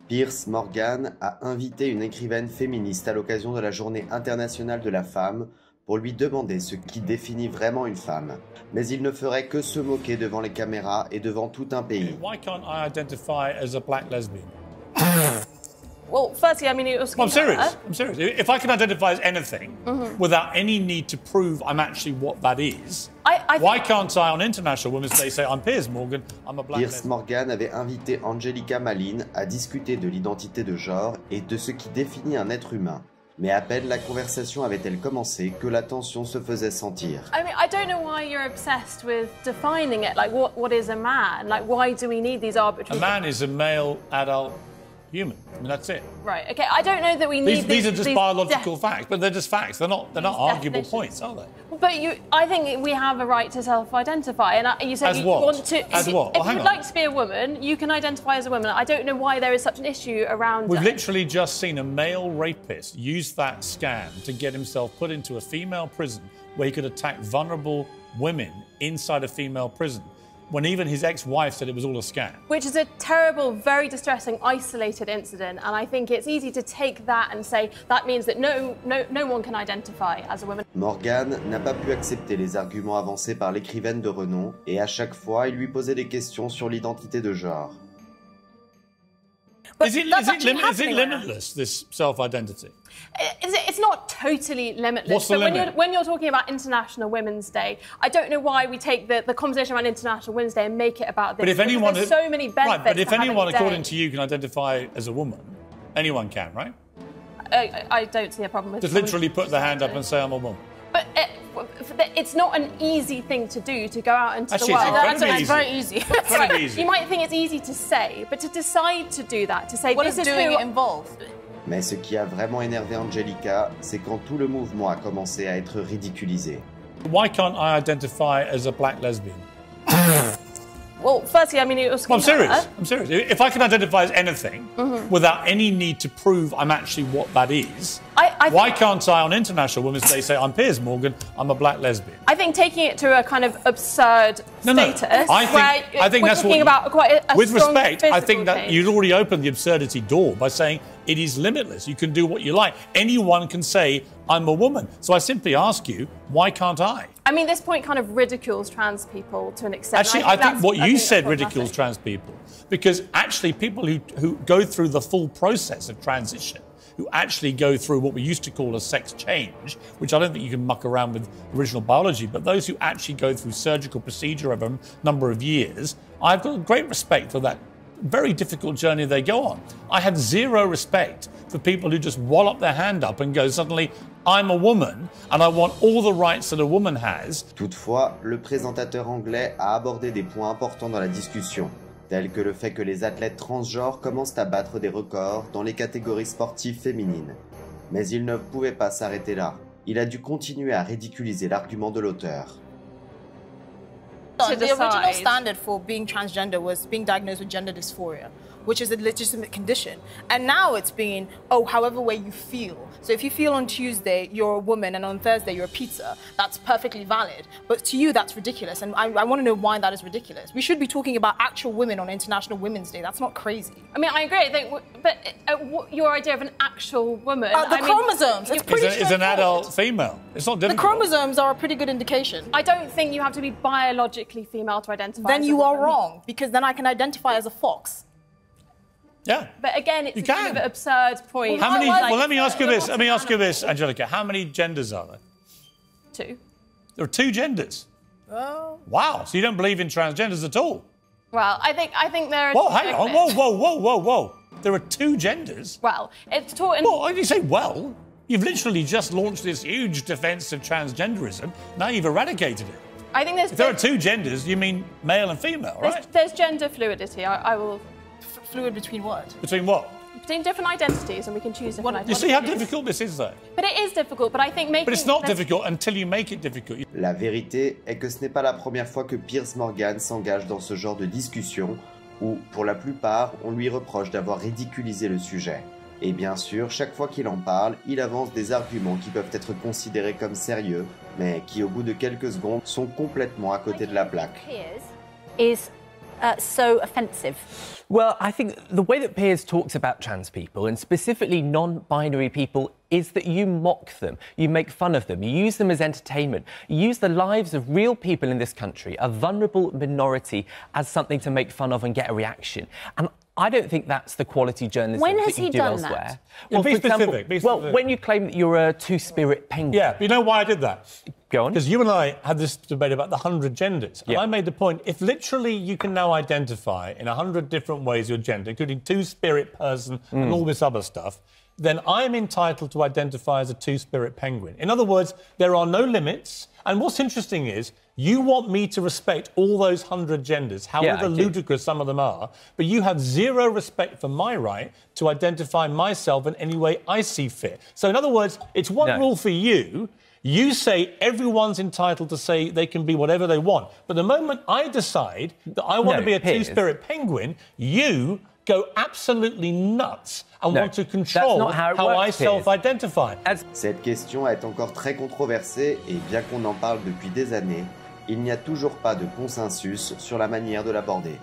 Piers Morgan a invité une écrivaine féministe à l'occasion de la Journée internationale de la femme pour lui demander ce qui définit vraiment une femme. Mais il ne ferait que se moquer devant les caméras et devant tout un pays. Why can't I identify as a black lesbian? Well, firstly, I mean, it was. I'm serious. I'm serious. If I can identify as anything without any need to prove I'm actually what that is, why can't I, on International Women's Day, say I'm Piers Morgan, I'm a black Piers lesbian? Morgan avait invité Angelica Malin à discuter de l'identité de genre et de ce qui définit un être humain. Mais à peine la conversation avait-elle commencé que la tension se faisait sentir. I mean, I don't know why you're obsessed with defining it. Like, what is a man? Like, why do we need these arbitrary... A man is a male, adult human. I mean, that's it. Right, okay, I don't know that we need These are just biological facts, but they're just facts. They're not arguable definitions. points, are they? But I think we have a right to self-identify, and you said As you what? want to... As what? If Well, hang you would on. like to be a woman, you can identify as a woman. I don't know why there is such an issue around We've it. literally just seen a male rapist use that scam to get himself put into a female prison where he could attack vulnerable women inside a female prison, when even his ex-wife said it was all a scam. Which is a terrible, very distressing, isolated incident, and I think it's easy to take that and say that means that no one can identify as a woman. Morgan n'a pas pu accepter les arguments avancés par l'écrivaine de renom et à chaque fois il lui posait des questions sur l'identité de genre. Is it limitless, this self-identity? It's not totally limitless. What's the limit? When you're talking about International Women's Day, I don't know why we take the conversation around International Women's Day and make it about this. But if anyone, there's so many benefits. right? But if to having anyone, a according day. to you, can identify as a woman, anyone can, right? I don't see a problem with Just someone literally put their hand up and say I'm a woman. But it's not an easy thing to do, to go out into Actually, the world. it's Very easy. Incredibly easy. You might think it's easy to say, but to decide to do that, to say What this does is doing who... it involve? Mais ce qui a vraiment énervé Angelica, c'est quand tout le mouvement a commencé à être ridiculisé. Why can't I identify as a black lesbian? Well, firstly, I mean, it was... Well, I'm serious. I'm serious. If I can identify as anything without any need to prove I'm actually what that is, why can't I, on International Women's Day, say I'm Piers Morgan, I'm a black lesbian? I think taking it to a kind of absurd status, I think we're that's talking what. about quite a with strong respect, I physical think that change. you'd already opened the absurdity door by saying it is limitless. You can do what you like. Anyone can say I'm a woman. So I simply ask you, why can't I? I mean, this point kind of ridicules trans people to an extent. Actually, I think what you said that's ridicules trans people, because actually people who go through the full process of transition, who actually go through what we used to call a sex change, which I don't think you can muck around with original biology, but those who actually go through surgical procedure over a number of years, I've got great respect for that very difficult journey they go on. I have zero respect for people who just wallop their hand up and go, suddenly, I'm a woman and I want all the rights that a woman has. Toutefois, le présentateur anglais a abordé des points importants dans la discussion, tels que le fait que les athlètes transgenres commencent à battre des records dans les catégories sportives féminines. Mais il ne pouvait pas s'arrêter là. Il a dû continuer à ridiculiser l'argument de l'auteur. The original standard for being transgender was being diagnosed with gender dysphoria, which is a legitimate condition. And now it's being, oh, however way you feel. So if you feel on Tuesday you're a woman and on Thursday you're a pizza, that's perfectly valid. But to you, that's ridiculous. And I want to know why that is ridiculous. We should be talking about actual women on International Women's Day. That's not crazy. I mean, I agree. I think, but your idea of an actual woman... The chromosomes, it's pretty It's an adult female. It's not difficult. The chromosomes are a pretty good indication. I don't think you have to be biologically female to identify Then as you a are woman. wrong, because then I can identify as a fox. Yeah. But again, it's a kind of absurd point. How many? Like, Well, let me ask you this. Let me ask you this, Angelica. How many genders are there? 2. There are 2 genders. Oh. Wow. So you don't believe in transgenders at all? Well, I think there are... Whoa, hang on. Whoa. There are 2 genders? Well, it's taught in... Well, why do you say well? You've literally just launched this huge defence of transgenderism. Now you've eradicated it. I think there's... If there are 2 genders, you mean male and female, right? There's gender fluidity. I will... Fluid between what? Between what? Between different identities, and we can choose different You identities. see how difficult this is, though? But it is difficult, but I think making... But it's not difficult until you make it difficult. La vérité est que ce n'est pas la première fois que Piers Morgan s'engage dans ce genre de discussion où, pour la plupart, on lui reproche d'avoir ridiculisé le sujet. Et bien sûr, chaque fois qu'il en parle, il avance des arguments qui peuvent être considérés comme sérieux, mais qui, au bout de quelques secondes, sont complètement à côté de la plaque. Is so offensive? Well, I think the way that Piers talks about trans people, and specifically non-binary people, is that you mock them, you make fun of them, you use them as entertainment, you use the lives of real people in this country, a vulnerable minority, as something to make fun of and get a reaction. And I don't think that's the quality journalism When that has you he do done elsewhere. that? Well, Be for example, specific. well, when you claim that you're a two-spirit penguin. Yeah, but you know why I did that? Go on. Because you and I had this debate about the 100 genders. And Yeah. I made the point, if literally you can now identify in 100 different ways your gender, including two-spirit person and all this other stuff, then I'm entitled to identify as a two-spirit penguin. In other words, there are no limits. And what's interesting is, you want me to respect all those 100 genders, however ludicrous some of them are, but you have zero respect for my right to identify myself in any way I see fit. So in other words, it's one rule for you. You say everyone's entitled to say they can be whatever they want. But the moment I decide that I want to be a two-spirit penguin, you go absolutely nuts and want to control how I self-identify. Cette question est encore très controversée et bien qu'on en parle depuis des années, il n'y a toujours pas de consensus sur la manière de l'aborder.